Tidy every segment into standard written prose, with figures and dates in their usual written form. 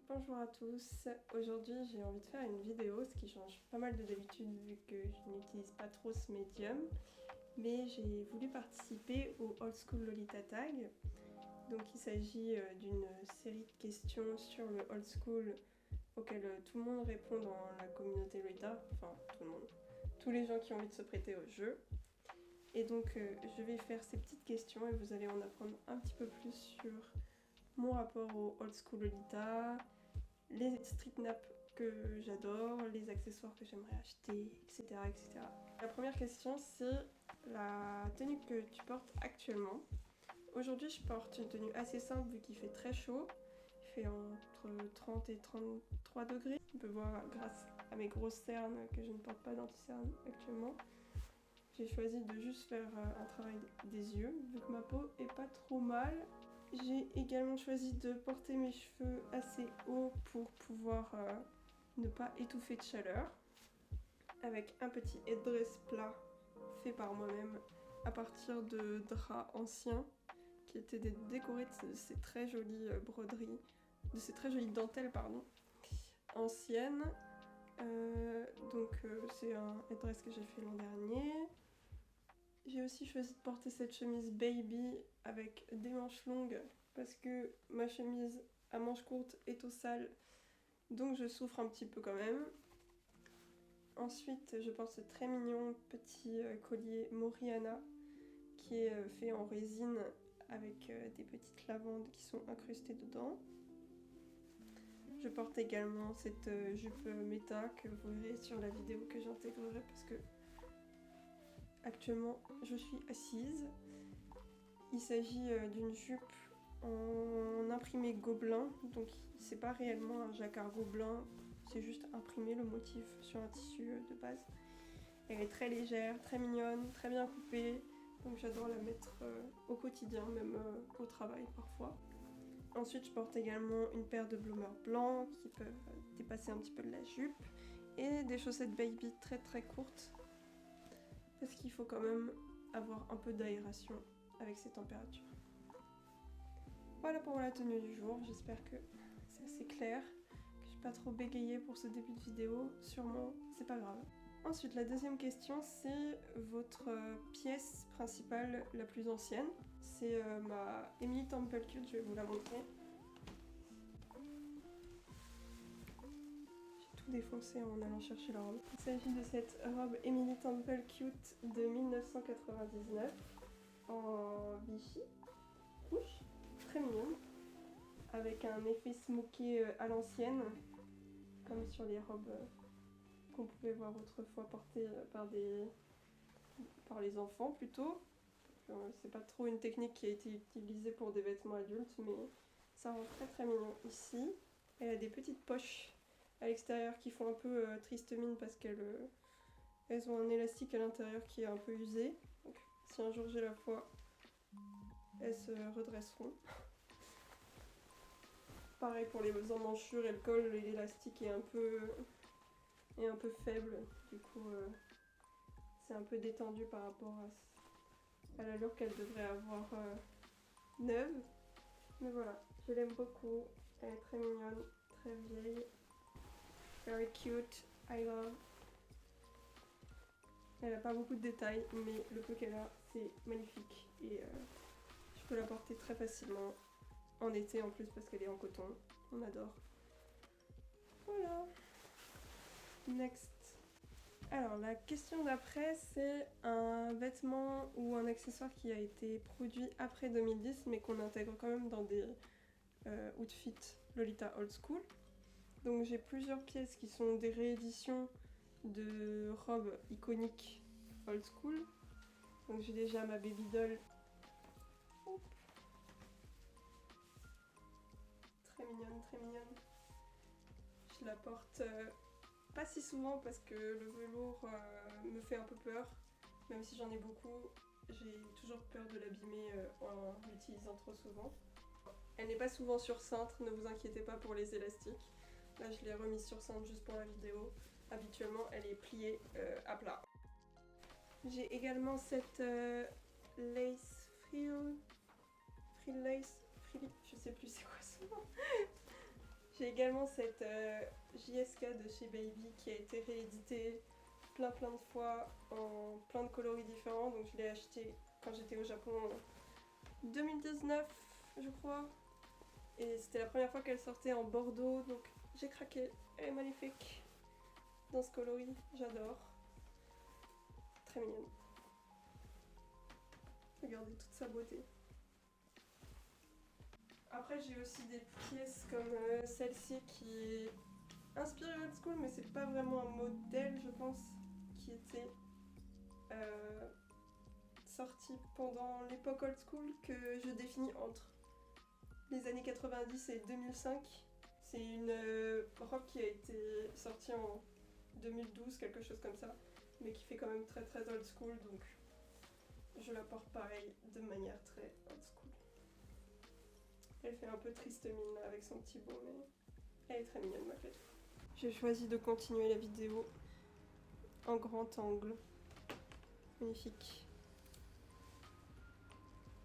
Bonjour à tous, aujourd'hui j'ai envie de faire une vidéo, ce qui change pas mal de d'habitude vu que je n'utilise pas trop ce médium, mais j'ai voulu participer au Old School Lolita Tag. Donc il s'agit d'une série de questions sur le Old School auxquelles tout le monde répond dans la communauté Lolita, enfin tout le monde, tous les gens qui ont envie de se prêter au jeu. Et donc je vais faire ces petites questions et vous allez en apprendre un petit peu plus sur mon rapport au Old School Lolita, les street naps que j'adore, les accessoires que j'aimerais acheter, etc., etc. La première question, c'est la tenue que tu portes actuellement. Aujourd'hui, je porte une tenue assez simple vu qu'il fait très chaud. Il fait entre 30 et 33 degrés. On peut voir grâce à mes grosses cernes que je ne porte pas d'anti-cerne actuellement. J'ai choisi de juste faire un travail des yeux vu que ma peau est pas trop mal. J'ai également choisi de porter mes cheveux assez hauts pour pouvoir ne pas étouffer de chaleur. Avec un petit headdress plat fait par moi-même à partir de draps anciens qui étaient décorés de ces très jolies broderies, de ces très jolies dentelles anciennes. C'est un headdress que j'ai fait l'an dernier. J'ai aussi choisi de porter cette chemise baby avec des manches longues parce que ma chemise à manches courtes est au sale, donc je souffre un petit peu quand même. Ensuite, je porte ce très mignon petit collier Moriana qui est fait en résine avec des petites lavandes qui sont incrustées dedans. Je porte également cette jupe méta que vous verrez sur la vidéo que j'intégrerai parce que actuellement je suis assise. Il s'agit d'une jupe en imprimé gobelin, donc c'est pas réellement un jacquard gobelin, c'est juste imprimer le motif sur un tissu de base. Elle est très légère, très mignonne, très bien coupée, donc j'adore la mettre au quotidien, même au travail parfois. Ensuite je porte également une paire de bloomers blancs qui peuvent dépasser un petit peu de la jupe et des chaussettes baby très très courtes parce qu'il faut quand même avoir un peu d'aération avec ces températures. Voilà pour la tenue du jour, j'espère que c'est assez clair, que je n'ai pas trop bégayé pour ce début de vidéo, sûrement c'est pas grave. Ensuite la deuxième question, c'est votre pièce principale la plus ancienne. C'est ma Emily Temple Cute, je vais vous la montrer. J'ai tout défoncé en allant chercher la robe. Il s'agit de cette robe Emily Temple Cute de 1999 en Vichy rouge, très mignonne, avec un effet smoké à l'ancienne, comme sur les robes qu'on pouvait voir autrefois portées par les enfants plutôt. C'est pas trop une technique qui a été utilisée pour des vêtements adultes, mais ça rend très très mignon ici. Elle a des petites poches à l'extérieur qui font un peu triste mine parce qu'elles ont un élastique à l'intérieur qui est un peu usé. Donc si un jour j'ai la foi, elles se redresseront. Pareil pour les emmanchures et le col, l'élastique est un peu faible, du coup c'est un peu détendu par rapport à l'allure qu'elle devrait avoir neuve. Mais voilà, je l'aime beaucoup, elle est très mignonne, très vieille, very cute, I love. Elle n'a pas beaucoup de détails, mais le peu qu'elle a, c'est magnifique et je peux la porter très facilement. En été en plus parce qu'elle est en coton, on adore. Voilà. Next. Alors la question d'après, c'est un vêtement ou un accessoire qui a été produit après 2010 mais qu'on intègre quand même dans des outfits Lolita Old School. Donc j'ai plusieurs pièces qui sont des rééditions de robes iconiques Old School. Donc j'ai déjà ma baby doll. Oups. Très mignonne, très mignonne. Je la porte pas si souvent parce que le velours me fait un peu peur. Même si j'en ai beaucoup, j'ai toujours peur de l'abîmer en l'utilisant trop souvent. Elle n'est pas souvent sur cintre, ne vous inquiétez pas pour les élastiques. Là je l'ai remise sur cintre juste pour la vidéo. Habituellement elle est pliée à plat. J'ai également cette lace frill lace, je sais plus c'est quoi ce nom. J'ai également cette JSK de chez Baby qui a été rééditée plein de fois en plein de coloris différents. Donc je l'ai acheté quand j'étais au Japon en 2019 je crois. Et c'était la première fois qu'elle sortait en bordeaux, donc j'ai craqué. Elle est magnifique dans ce coloris, j'adore. Très mignonne. Regardez toute sa beauté. Après j'ai aussi des pièces comme celle-ci qui est inspirée old school, mais c'est pas vraiment un modèle je pense, qui était sorti pendant l'époque old school que je définis entre les années 90 et 2005. C'est une robe qui a été sortie en 2012, quelque chose comme ça, mais qui fait quand même très old school, donc je la porte pareil de manière très old school. Elle fait un peu triste mine avec son petit beau, mais elle est très mignonne malgré tout. J'ai choisi de continuer la vidéo en grand angle. Magnifique.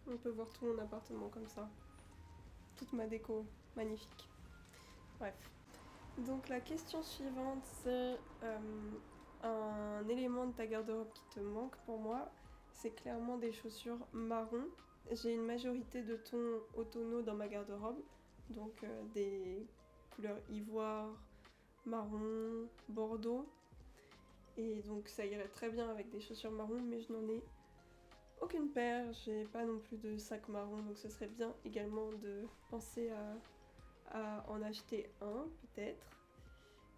On peut voir tout mon appartement comme ça. Toute ma déco, magnifique. Bref. Donc la question suivante, c'est un élément de ta garde-robe qui te manque pour moi. C'est clairement des chaussures marron. J'ai une majorité de tons automnaux dans ma garde-robe. Donc des couleurs ivoire, marron, bordeaux. Et donc ça irait très bien avec des chaussures marron, mais je n'en ai aucune paire. J'ai pas non plus de sac marron, donc ce serait bien également de penser à en acheter un, peut-être.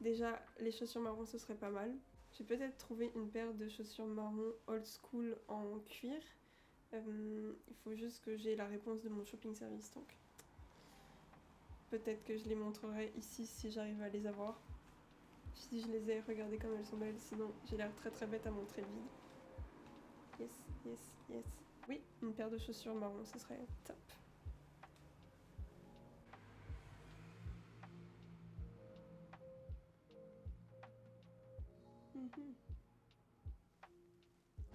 Déjà, les chaussures marron, ce serait pas mal. J'ai peut-être trouvé une paire de chaussures marron old school en cuir. Il faut juste que j'ai la réponse de mon shopping service, donc peut-être que je les montrerai ici si j'arrive à les avoir. Si je les ai, regardez comme elles sont belles, sinon j'ai l'air très bête à montrer le vide. Yes. Oui, une paire de chaussures marron, ce serait top.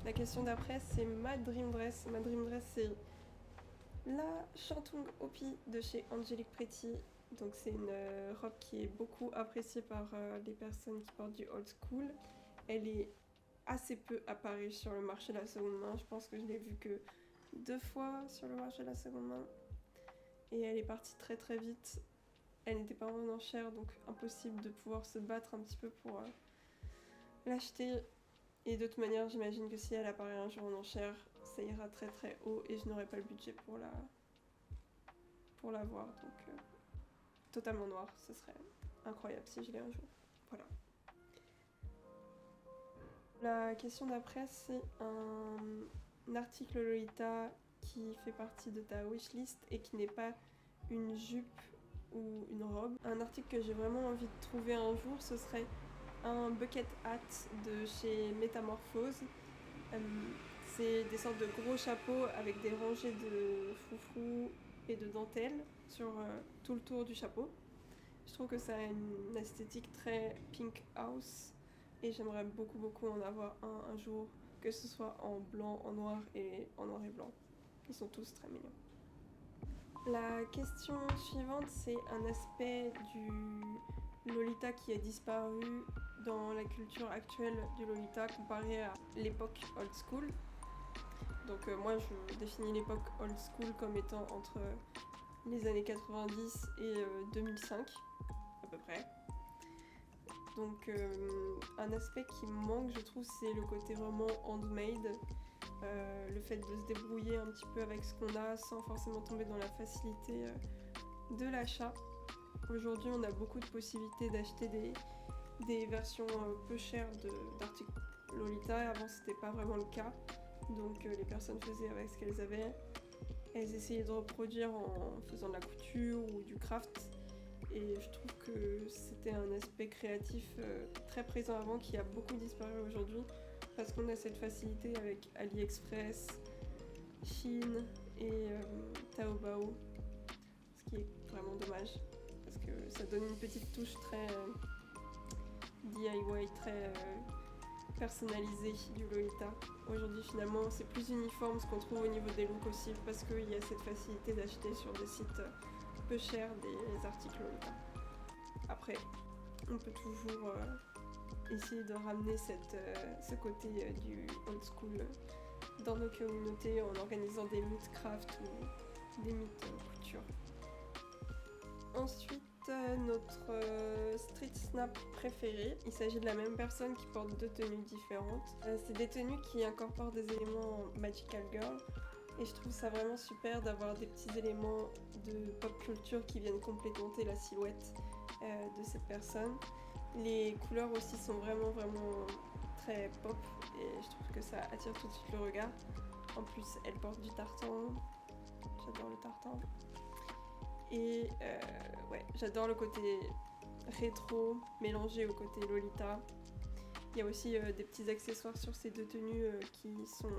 La question d'après, c'est ma dream dress. Ma dream dress, c'est la Shantung Opi de chez Angelique Pretty. Donc c'est une robe qui est beaucoup appréciée par les personnes qui portent du old school. Elle est assez peu apparue sur le marché de la seconde main. Je pense que je l'ai vue que 2 fois sur le marché de la seconde main. Et elle est partie très vite. Elle n'était pas en enchère, donc impossible de pouvoir se battre un petit peu pour l'acheter. Et de toute manière, j'imagine que si elle apparaît un jour en enchère, ça ira très haut et je n'aurai pas le budget pour l'avoir. Donc totalement noir, ce serait incroyable si je l'ai un jour. Voilà. La question d'après, c'est un article Lolita qui fait partie de ta wishlist et qui n'est pas une jupe ou une robe. Un article que j'ai vraiment envie de trouver un jour, ce serait un bucket hat de chez Métamorphose. C'est des sortes de gros chapeaux avec des rangées de froufrous et de dentelles sur tout le tour du chapeau. Je trouve que ça a une esthétique très pink house et j'aimerais beaucoup en avoir un jour, que ce soit en blanc, en noir et en noir et blanc. Ils sont tous très mignons. La question suivante, c'est un aspect du Lolita qui a disparu dans la culture actuelle du Lolita comparé à l'époque old school. Donc moi je définis l'époque old school comme étant entre les années 90 et 2005 à peu près. Donc un aspect qui me manque je trouve c'est le côté vraiment handmade, le fait de se débrouiller un petit peu avec ce qu'on a sans forcément tomber dans la facilité de l'achat. Aujourd'hui on a beaucoup de possibilités d'acheter des versions peu chères d'articles Lolita. Avant c'était pas vraiment le cas, donc les personnes faisaient avec ce qu'elles avaient. Elles essayaient de reproduire en faisant de la couture ou du craft, et je trouve que c'était un aspect créatif très présent avant qui a beaucoup disparu aujourd'hui parce qu'on a cette facilité avec AliExpress, Shein et Taobao, ce qui est vraiment dommage parce que ça donne une petite touche très DIY, très personnalisée du Lolita. Aujourd'hui finalement c'est plus uniforme ce qu'on trouve au niveau des looks aussi parce qu'il y a cette facilité d'acheter sur des sites peu chers des articles Lolita. Après, on peut toujours essayer de ramener ce côté du old school dans nos communautés en organisant des meet craft ou des meet couture. Ensuite, notre street snap préféré, il s'agit de la même personne qui porte 2 tenues différentes. C'est des tenues qui incorporent des éléments Magical Girl et je trouve ça vraiment super d'avoir des petits éléments de pop culture qui viennent complémenter la silhouette de cette personne. Les couleurs aussi sont vraiment très pop et je trouve que ça attire tout de suite le regard. En plus, elle porte du tartan, j'adore le tartan. Et ouais, j'adore le côté rétro mélangé au côté Lolita. Il y a aussi des petits accessoires sur ces 2 tenues qui sont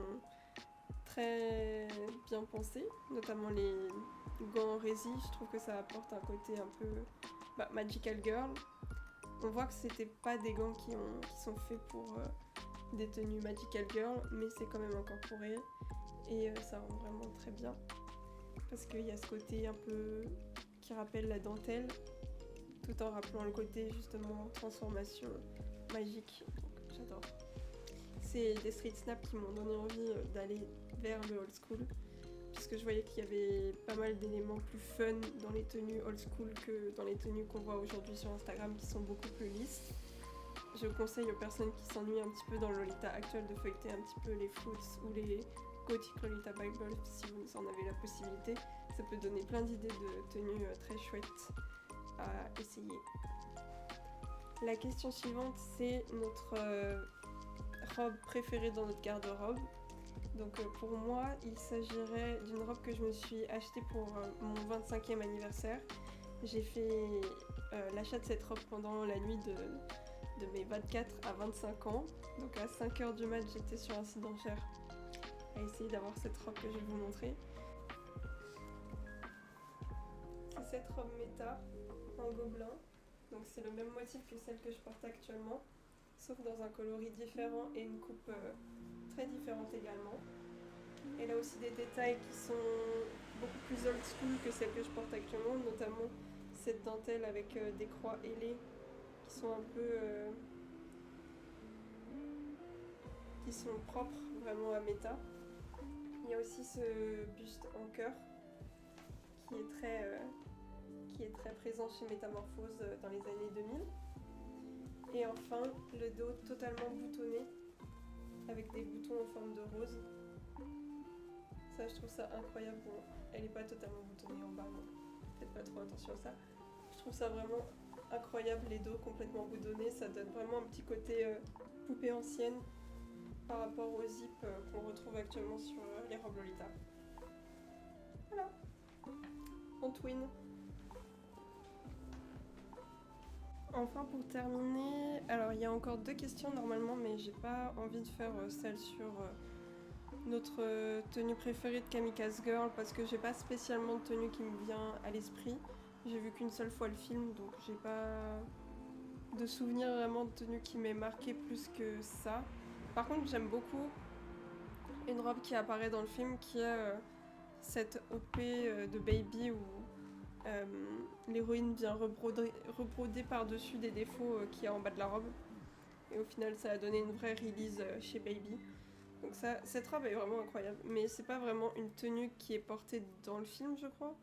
très bien pensés, notamment les gants en rési. Je trouve que ça apporte un côté un peu Magical Girl. On voit que c'était pas des gants qui sont faits pour des tenues Magical Girl, mais c'est quand même incorporé et ça rend vraiment très bien. Parce qu'il y a ce côté un peu qui rappelle la dentelle, tout en rappelant le côté justement transformation magique. Donc j'adore. C'est des street snaps qui m'ont donné envie d'aller vers le old school, puisque je voyais qu'il y avait pas mal d'éléments plus fun dans les tenues old school que dans les tenues qu'on voit aujourd'hui sur Instagram qui sont beaucoup plus lisses. Je conseille aux personnes qui s'ennuient un petit peu dans le Lolita actuel de feuilleter un petit peu les Fruits ou les Gothic Lolita Bible si vous en avez la possibilité. Ça peut donner plein d'idées de tenues très chouettes à essayer. La question suivante, c'est notre robe préférée dans notre garde-robe. Donc pour moi, il s'agirait d'une robe que je me suis achetée pour mon 25e anniversaire. J'ai fait l'achat de cette robe pendant la nuit de mes 24 à 25 ans. Donc à 5h du mat, j'étais sur un site d'enchères à essayer d'avoir cette robe que je vais vous montrer. C'est cette robe méta en gobelin. Donc c'est le même motif que celle que je porte actuellement, sauf dans un coloris différent et une coupe très différente également. Elle a aussi des détails qui sont beaucoup plus old school que celle que je porte actuellement, notamment cette dentelle avec des croix ailées qui sont un peu qui sont propres vraiment à méta. Il y a aussi ce buste en cœur qui est très présent chez Métamorphose dans les années 2000. Et enfin, le dos totalement boutonné avec des boutons en forme de rose. Ça, je trouve ça incroyable. Bon, elle n'est pas totalement boutonnée en bas, donc faites pas trop attention à ça. Je trouve ça vraiment incroyable, les dos complètement boutonnés. Ça donne vraiment un petit côté poupée ancienne par rapport aux zips qu'on retrouve actuellement sur les robes Lolita. Voilà. En twin. Enfin, pour terminer, alors il y a encore 2 questions normalement, mais j'ai pas envie de faire celle sur notre tenue préférée de Kamikaze Girl parce que j'ai pas spécialement de tenue qui me vient à l'esprit. J'ai vu qu'une seule fois le film, donc j'ai pas de souvenir vraiment de tenue qui m'ait marqué plus que ça. Par contre, j'aime beaucoup une robe qui apparaît dans le film qui est cette OP de Baby où l'héroïne vient rebroder par-dessus des défauts qu'il y a en bas de la robe. Et au final, ça a donné une vraie release chez Baby. Donc ça, cette robe est vraiment incroyable. Mais c'est pas vraiment une tenue qui est portée dans le film, je crois.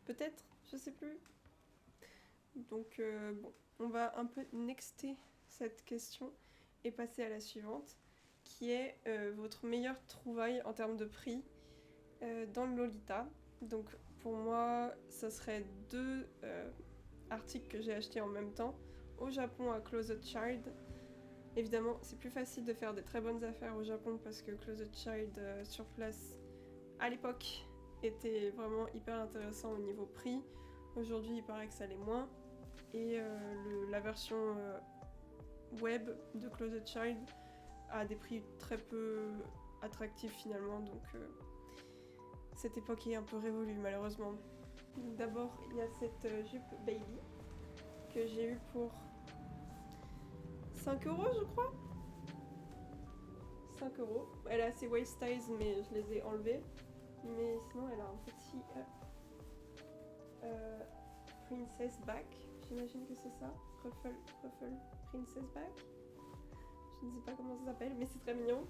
Peut-être, je sais plus. Donc bon, on va un peu nexter cette question et passer à la suivante, qui est votre meilleure trouvaille en termes de prix dans le Lolita. Donc pour moi, ça serait 2 articles que j'ai achetés en même temps au Japon à Closet Child. Évidemment, c'est plus facile de faire des très bonnes affaires au Japon parce que Closet Child sur place à l'époque était vraiment hyper intéressant au niveau prix. Aujourd'hui, il paraît que ça l'est moins. Et la version web de Closet Child a des prix très peu attractifs finalement, donc cette époque est un peu révolue malheureusement. D'abord, il y a cette jupe Bailey que j'ai eue pour 5 € je crois. 5 €. Elle a ses waist ties mais je les ai enlevées. Mais sinon elle a un petit princess back. Je j'imagine que c'est ça. Ruffle Princess Bag. Je ne sais pas comment ça s'appelle, mais c'est très mignon.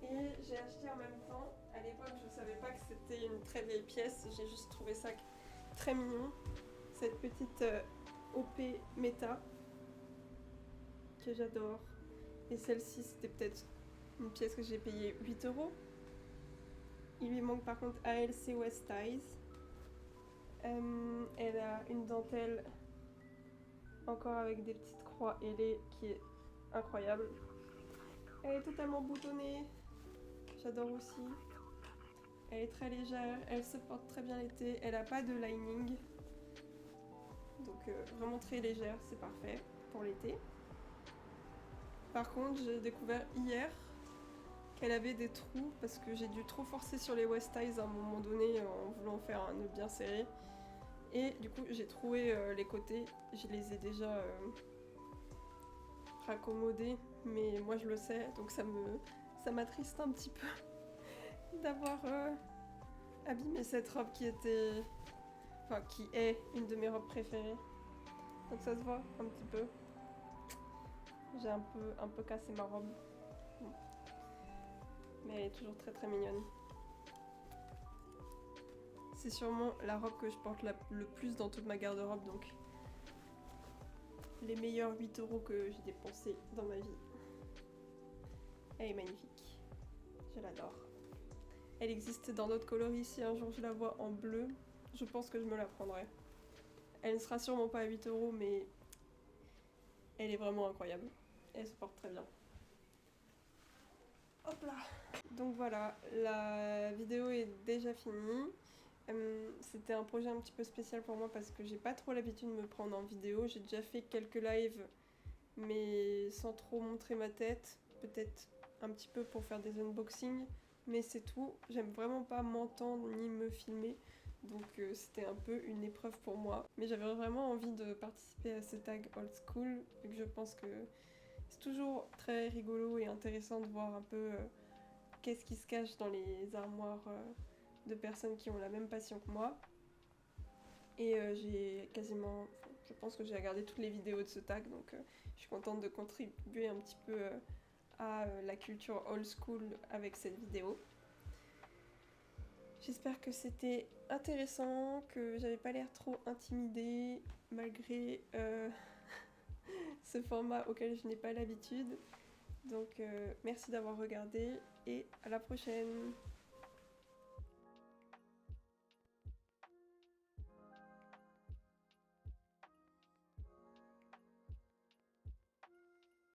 Et j'ai acheté en même temps, à l'époque je savais pas que c'était une très vieille pièce, j'ai juste trouvé ça très mignon. Cette petite OP Meta que j'adore. Et celle-ci c'était peut-être une pièce que j'ai payée 8 €. Il lui manque par contre ALC West Ties. Elle a une dentelle encore avec des petites croix ailées qui est incroyable. Elle est totalement boutonnée, j'adore aussi. Elle est très légère, elle se porte très bien l'été, elle a pas de lining. Donc vraiment très légère, c'est parfait pour l'été. Par contre, j'ai découvert hier qu'elle avait des trous parce que j'ai dû trop forcer sur les West Ties à un moment donné en voulant faire un nœud bien serré. Et du coup, j'ai troué les côtés, je les ai déjà raccommodés, mais moi je le sais, donc ça m'attriste un petit peu d'avoir abîmé cette robe qui est une de mes robes préférées. Donc ça se voit un petit peu. J'ai un peu cassé ma robe. Mais elle est toujours très très mignonne. C'est sûrement la robe que je porte le plus dans toute ma garde-robe, donc les meilleurs 8 € que j'ai dépensés dans ma vie. Elle est magnifique. Je l'adore. Elle existe dans d'autres coloris. Si un jour je la vois en bleu, je pense que je me la prendrai. Elle ne sera sûrement pas à 8 €, mais elle est vraiment incroyable. Elle se porte très bien. Hop là. Donc voilà, la vidéo est déjà finie. C'était un projet un petit peu spécial pour moi parce que j'ai pas trop l'habitude de me prendre en vidéo. J'ai déjà fait quelques lives, mais sans trop montrer ma tête. Peut-être un petit peu pour faire des unboxings, mais c'est tout. J'aime vraiment pas m'entendre ni me filmer. Donc c'était un peu une épreuve pour moi. Mais j'avais vraiment envie de participer à ce tag old school, vu que je pense que c'est toujours très rigolo et intéressant de voir un peu qu'est-ce qui se cache dans les armoires de personnes qui ont la même passion que moi. Et je pense que j'ai regardé toutes les vidéos de ce tag, donc je suis contente de contribuer un petit peu à la culture old school avec cette vidéo. J'espère que c'était intéressant, que j'avais pas l'air trop intimidée malgré ce format auquel je n'ai pas l'habitude. Donc merci d'avoir regardé et à la prochaine.